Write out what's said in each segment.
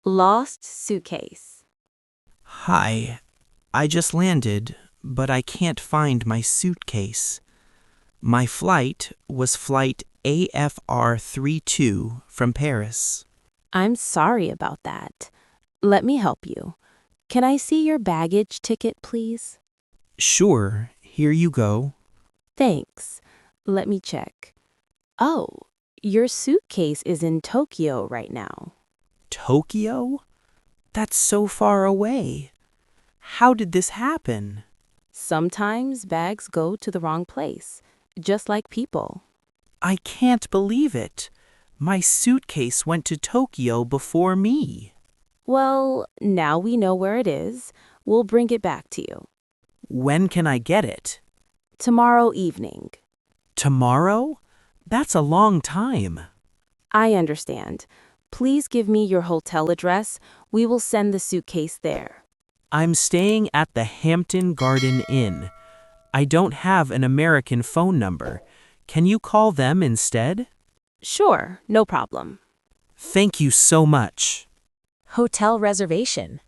Lost suitcase. Hi, I just landed, but I can't find my suitcase. My flight was flight AFR32 from Paris. I'm sorry about that. Let me help you. Can I see your baggage ticket, please? Sure, here you go. Thanks. Let me check. Oh, your suitcase is in Tokyo right now. Tokyo? That's so far away. How did this happen? Sometimes bags go to the wrong place, just like people. I can't believe it. My suitcase went to Tokyo before me. Well, now we know where it is. We'll bring it back to you. When can I get it? Tomorrow evening. Tomorrow? That's a long time. I understand. Please give me your hotel address. We will send the suitcase there. I'm staying at the Hampton Garden Inn. I don't have an American phone number. Can you call them instead? Sure, no problem. Thank you so much. Hotel reservation.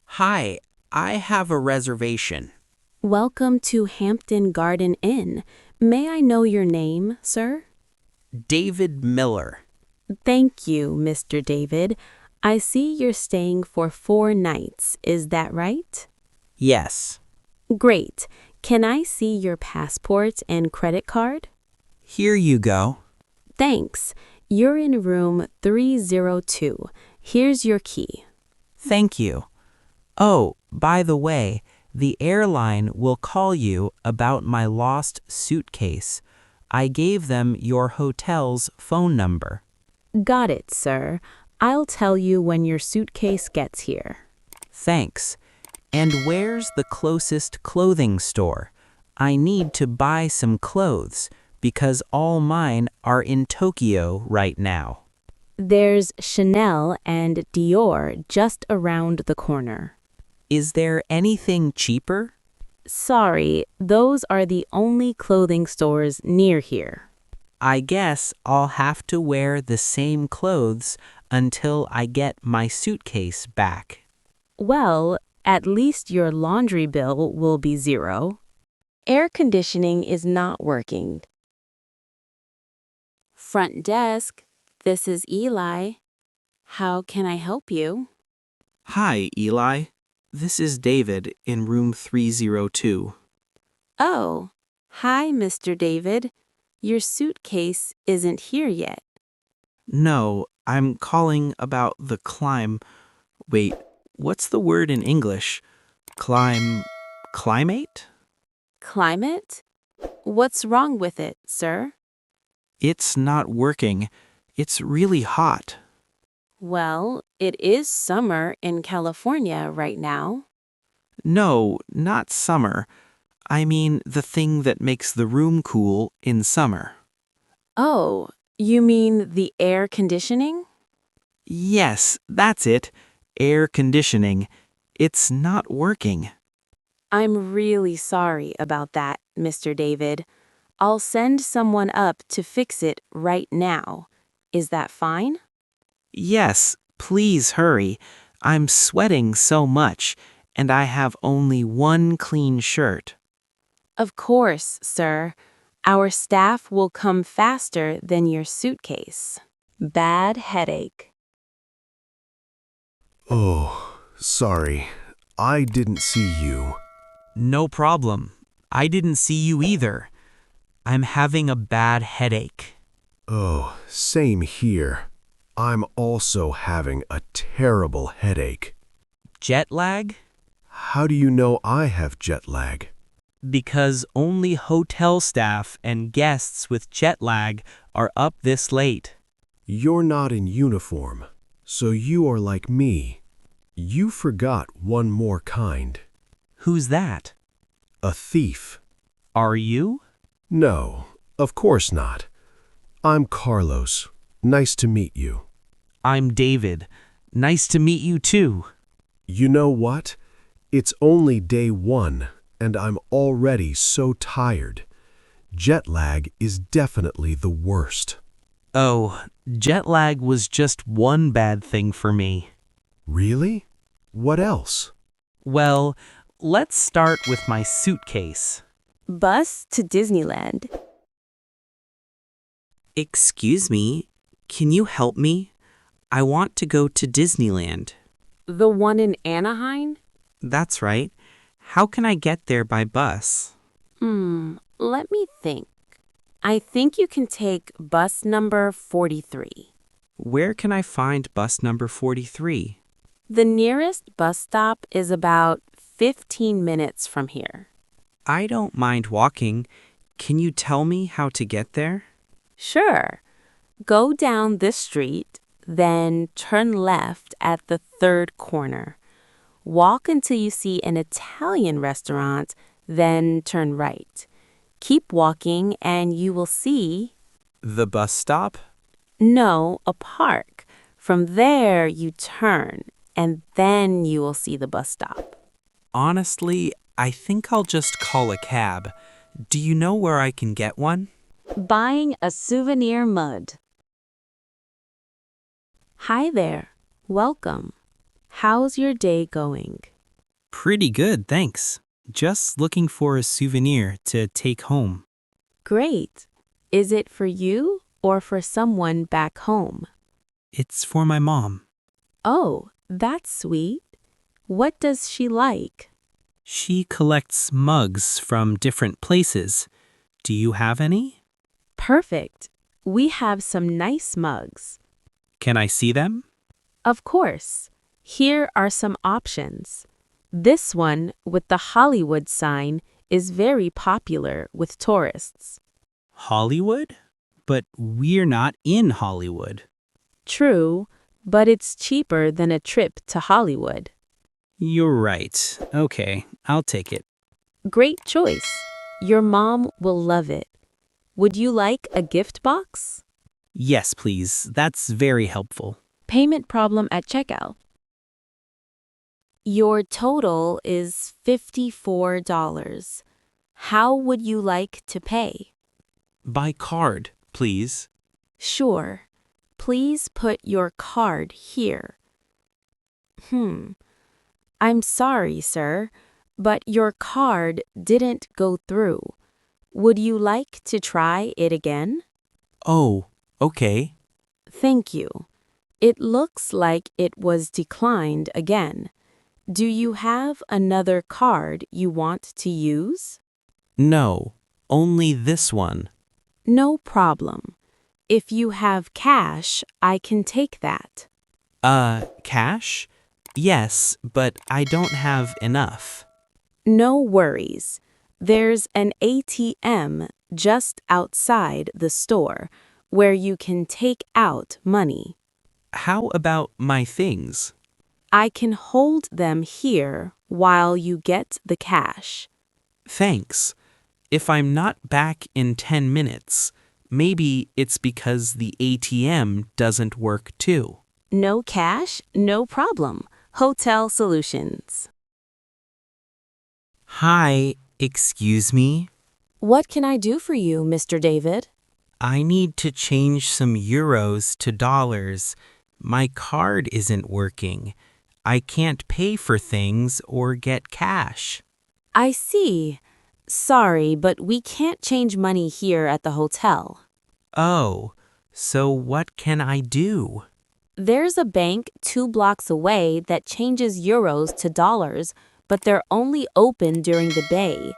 Hi, I have a reservation. Welcome to Hampton Garden Inn. May I know your name, sir? David Miller. Thank you, Mr. David. I see you're staying for 4 nights. Is that right? Yes. Great. Can I see your passport and credit card? Here you go. Thanks. You're in room 302. Here's your key. Thank you. Oh, by the way, the airline will call you about my lost suitcase. I gave them your hotel's phone number. Got it, sir. I'll tell you when your suitcase gets here. Thanks. And where's the closest clothing store? I need to buy some clothes because all mine are in Tokyo right now. There's Chanel and Dior just around the corner. Is there anything cheaper? Sorry, those are the only clothing stores near here. I guess I'll have to wear the same clothes until I get my suitcase back. Well, at least your laundry bill will be 0. Air conditioning is not working. Front desk, this is Eli. How can I help you? Hi, Eli. This is David in room 302. Oh, hi, Mr. David. Your suitcase isn't here yet. No, I'm calling about the climb. Wait, what's the word in English? Climate? Climate? What's wrong with it, sir? It's not working. It's really hot. Well, it is summer in California right now. No, not summer. I mean the thing that makes the room cool in summer. Oh, you mean the air conditioning? Yes, that's it. Air conditioning. It's not working. I'm really sorry about that, Mr. David. I'll send someone up to fix it right now. Is that fine? Yes, please hurry. I'm sweating so much, and I have only one clean shirt. Of course, sir. Our staff will come faster than your suitcase. Bad headache. Oh, sorry. I didn't see you. No problem. I didn't see you either. I'm having a bad headache. Oh, same here. I'm also having a terrible headache. Jet lag? How do you know I have jet lag? Because only hotel staff and guests with jet lag are up this late. You're not in uniform, so you are like me. You forgot one more kind. Who's that? A thief. Are you? No, of course not. I'm Carlos. Nice to meet you. I'm David. Nice to meet you too. You know what? It's only day 1, and I'm already so tired. Jet lag is definitely the worst. Oh, jet lag was just one bad thing for me. Really? What else? Well, let's start with my suitcase. Bus to Disneyland. Excuse me, can you help me? I want to go to Disneyland. The one in Anaheim? That's right. How can I get there by bus? Let me think. I think you can take bus number 43. Where can I find bus number 43? The nearest bus stop is about 15 minutes from here. I don't mind walking. Can you tell me how to get there? Sure. Go down this street, then turn left at the third corner. Walk until you see an Italian restaurant, then turn right. Keep walking and you will see, The bus stop? no, a park. From there you turn and then you will see the bus stop. Honestly, I think I'll just call a cab. Do you know where I can get one? Buying a souvenir mug. Hi there. Welcome. How's your day going? Pretty good, thanks. Just looking for a souvenir to take home. Great. Is it for you or for someone back home? It's for my mom. Oh, that's sweet. What does she like? She collects mugs from different places. Do you have any? Perfect. We have some nice mugs. Can I see them? Of course. Here are some options. This one with the Hollywood sign is very popular with tourists. Hollywood? But we're not in Hollywood. True, but it's cheaper than a trip to Hollywood. You're right. Okay, I'll take it. Great choice. Your mom will love it. Would you like a gift box? Yes, please. That's very helpful. Payment problem at checkout. Your total is $54. How would you like to pay? By card, please. Sure. Please put your card here. I'm sorry, sir, but your card didn't go through. Would you like to try it again? Oh, okay. Thank you. It looks like it was declined again. Do you have another card you want to use? No, only this one. No problem. If you have cash, I can take that. Cash? Yes, but I don't have enough. No worries. There's an ATM just outside the store where you can take out money. How about my things? I can hold them here while you get the cash. Thanks. If I'm not back in 10 minutes, maybe it's because the ATM doesn't work too. No cash? No problem. Hotel Solutions. Hi, excuse me. What can I do for you, Mr. David? I need to change some euros to dollars. My card isn't working. I can't pay for things or get cash. I see. Sorry, but we can't change money here at the hotel. Oh, so what can I do? There's a bank 2 blocks away that changes euros to dollars, but they're only open during the day.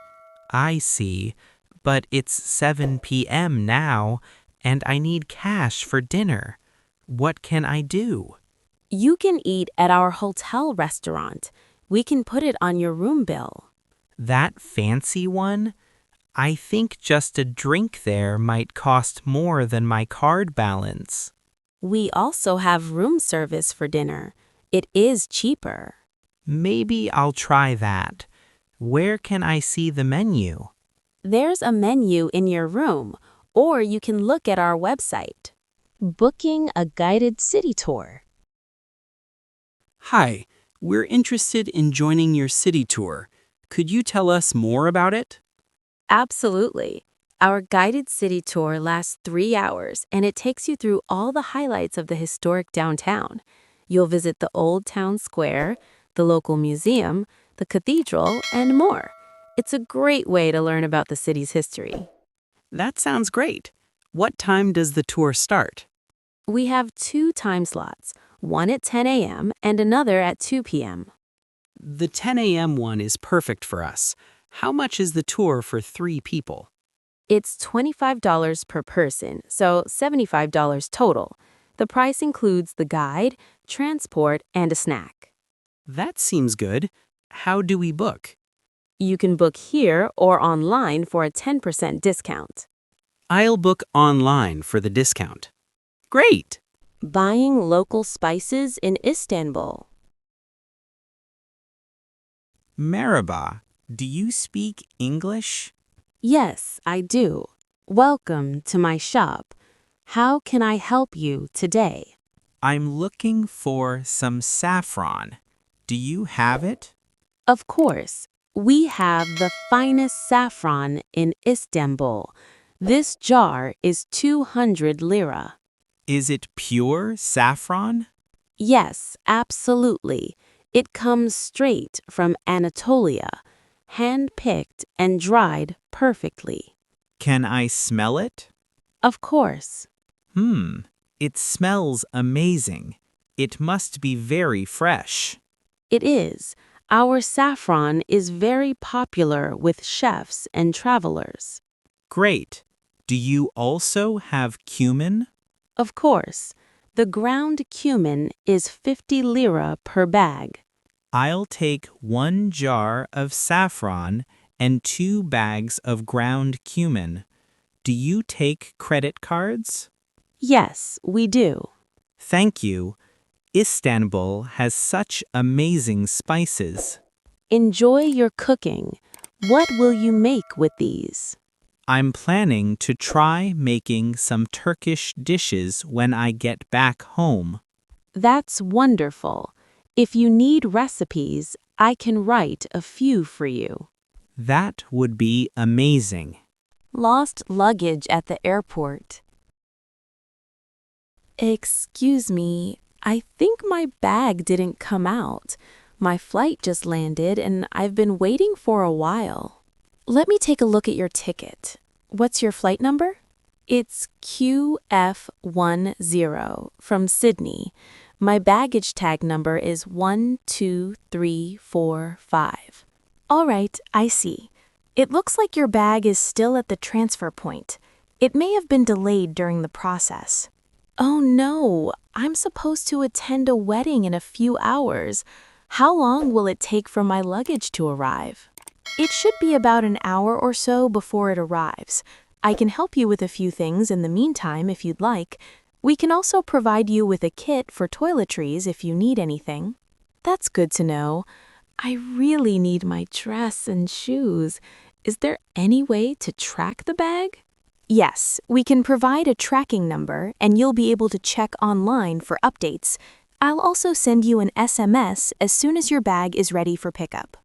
I see, but it's 7 p.m. now, and I need cash for dinner. What can I do? You can eat at our hotel restaurant. We can put it on your room bill. That fancy one? I think just a drink there might cost more than my card balance. We also have room service for dinner. It is cheaper. Maybe I'll try that. Where can I see the menu? There's a menu in your room, or you can look at our website. Booking a guided city tour. Hi, we're interested in joining your city tour. Could you tell us more about it? Absolutely. Our guided city tour lasts 3 hours and it takes you through all the highlights of the historic downtown. You'll visit the Old Town Square, the local museum, the cathedral, and more. It's a great way to learn about the city's history. That sounds great. What time does the tour start? We have 2 time slots, one at 10 a.m. and another at 2 p.m. The 10 a.m. one is perfect for us. How much is the tour for 3 people? It's $25 per person, so $75 total. The price includes the guide, transport, and a snack. That seems good. How do we book? You can book here or online for a 10% discount. I'll book online for the discount. Great! Buying local spices in Istanbul. Merhaba, do you speak English? Yes, I do. Welcome to my shop. How can I help you today? I'm looking for some saffron. Do you have it? Of course, we have the finest saffron in Istanbul. This jar is 200 lira. Is it pure saffron? Yes, absolutely. It comes straight from Anatolia, hand-picked and dried perfectly. Can I smell it? Of course. It smells amazing. It must be very fresh. It is. Our saffron is very popular with chefs and travelers. Great. Do you also have cumin? Of course. The ground cumin is 50 lira per bag. I'll take 1 jar of saffron and 2 bags of ground cumin. Do you take credit cards? Yes, we do. Thank you. Istanbul has such amazing spices. Enjoy your cooking. What will you make with these? I'm planning to try making some Turkish dishes when I get back home. That's wonderful. If you need recipes, I can write a few for you. That would be amazing. Lost luggage at the airport. Excuse me, I think my bag didn't come out. My flight just landed and I've been waiting for a while. Let me take a look at your ticket. What's your flight number? It's QF10 from Sydney. My baggage tag number is 12345. All right, I see. It looks like your bag is still at the transfer point. It may have been delayed during the process. Oh no, I'm supposed to attend a wedding in a few hours. How long will it take for my luggage to arrive? It should be about an hour or so before it arrives. I can help you with a few things in the meantime if you'd like. We can also provide you with a kit for toiletries if you need anything. That's good to know. I really need my dress and shoes. Is there any way to track the bag? Yes, we can provide a tracking number and you'll be able to check online for updates. I'll also send you an SMS as soon as your bag is ready for pickup.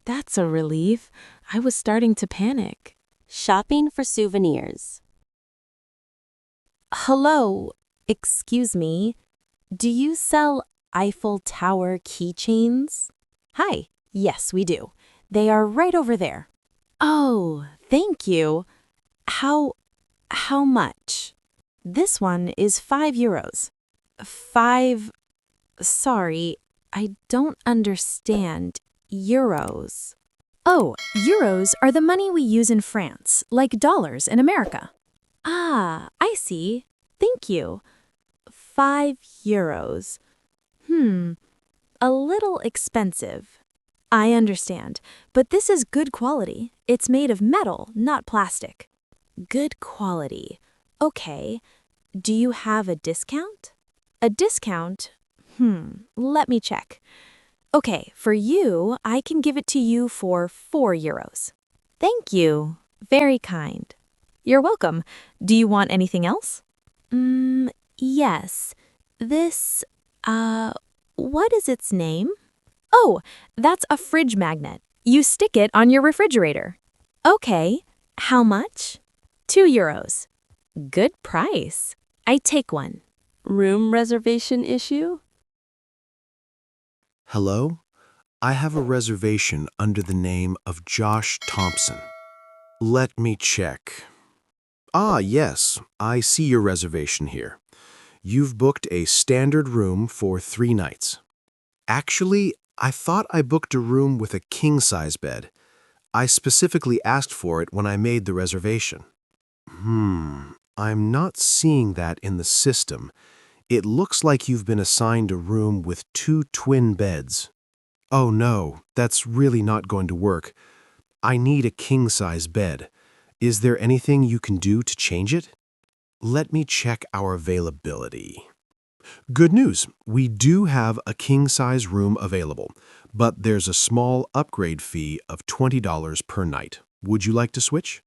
That's a relief. I was starting to panic. Shopping for souvenirs. Hello, excuse me. Do you sell Eiffel Tower keychains? Hi, yes, we do. They are right over there. Oh, thank you. How much? This one is 5 euros. 5, sorry, I don't understand. Euros. Oh, euros are the money we use in France, like dollars in America. Ah, I see. Thank you. 5 euros. A little expensive. I understand, but this is good quality. It's made of metal, not plastic. Good quality. Okay. Do you have a discount? A discount? Let me check. Okay, for you, I can give it to you for 4 euros. Thank you. Very kind. You're welcome. Do you want anything else? Yes. This, what is its name? Oh, that's a fridge magnet. You stick it on your refrigerator. Okay. How much? €2. Good price. I take one. Room reservation issue? Hello? I have a reservation under the name of Josh Thompson. Let me check. Ah, yes, I see your reservation here. You've booked a standard room for 3 nights. Actually, I thought I booked a room with a king-size bed. I specifically asked for it when I made the reservation. I'm not seeing that in the system. It looks like you've been assigned a room with 2 twin beds. Oh no, that's really not going to work. I need a king-size bed. Is there anything you can do to change it? Let me check our availability. Good news, we do have a king-size room available, but there's a small upgrade fee of $20 per night. Would you like to switch?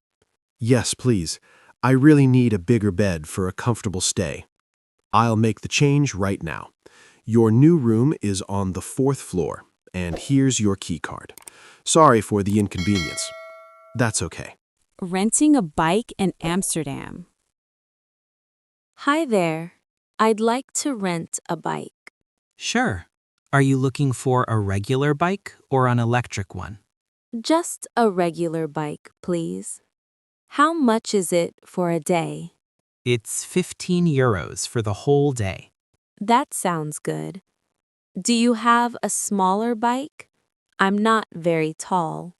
Yes, please. I really need a bigger bed for a comfortable stay. I'll make the change right now. Your new room is on the 4th floor, and here's your key card. Sorry for the inconvenience. That's okay. Renting a bike in Amsterdam. Hi there. I'd like to rent a bike. Sure. Are you looking for a regular bike or an electric one? Just a regular bike, please. How much is it for a day? It's €15 for the whole day. That sounds good. Do you have a smaller bike? I'm not very tall.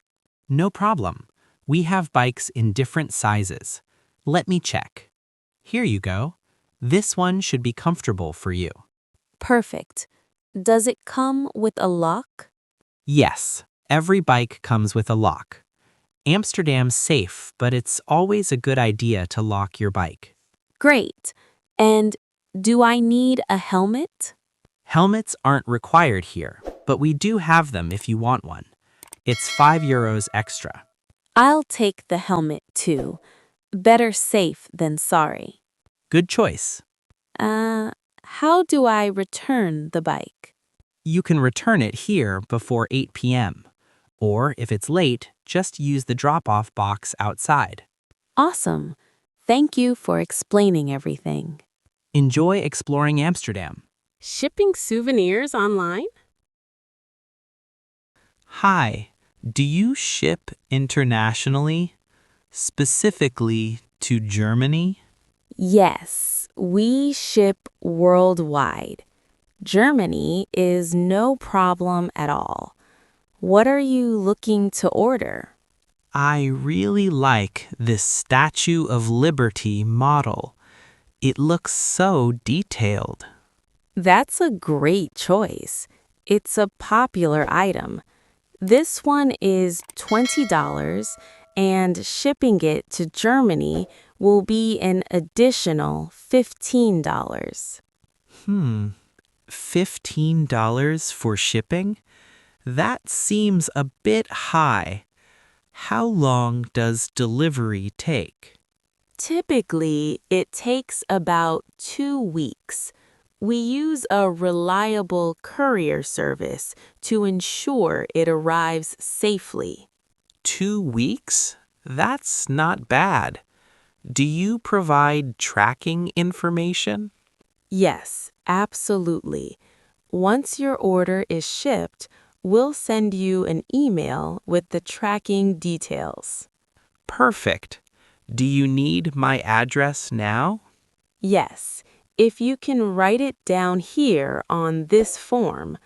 No problem. We have bikes in different sizes. Let me check. Here you go. This one should be comfortable for you. Perfect. Does it come with a lock? Yes, every bike comes with a lock. Amsterdam's safe, but it's always a good idea to lock your bike. Great. And do I need a helmet? Helmets aren't required here, but we do have them if you want one. It's €5 extra. I'll take the helmet too. Better safe than sorry. Good choice. How do I return the bike? You can return it here before 8 p.m. Or if it's late, just use the drop-off box outside. Awesome. Thank you for explaining everything. Enjoy exploring Amsterdam. Shipping souvenirs online? Hi, do you ship internationally, specifically to Germany? Yes, we ship worldwide. Germany is no problem at all. What are you looking to order? I really like this Statue of Liberty model. It looks so detailed. That's a great choice. It's a popular item. This one is $20, and shipping it to Germany will be an additional $15. $15 for shipping? That seems a bit high. How long does delivery take? Typically, it takes about 2 weeks. We use a reliable courier service to ensure it arrives safely. 2 weeks? That's not bad. Do you provide tracking information? Yes, absolutely. Once your order is shipped, we'll send you an email with the tracking details. Perfect. Do you need my address now? Yes, if you can write it down here on this form.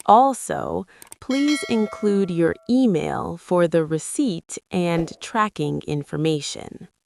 Also, please include your email for the receipt and tracking information.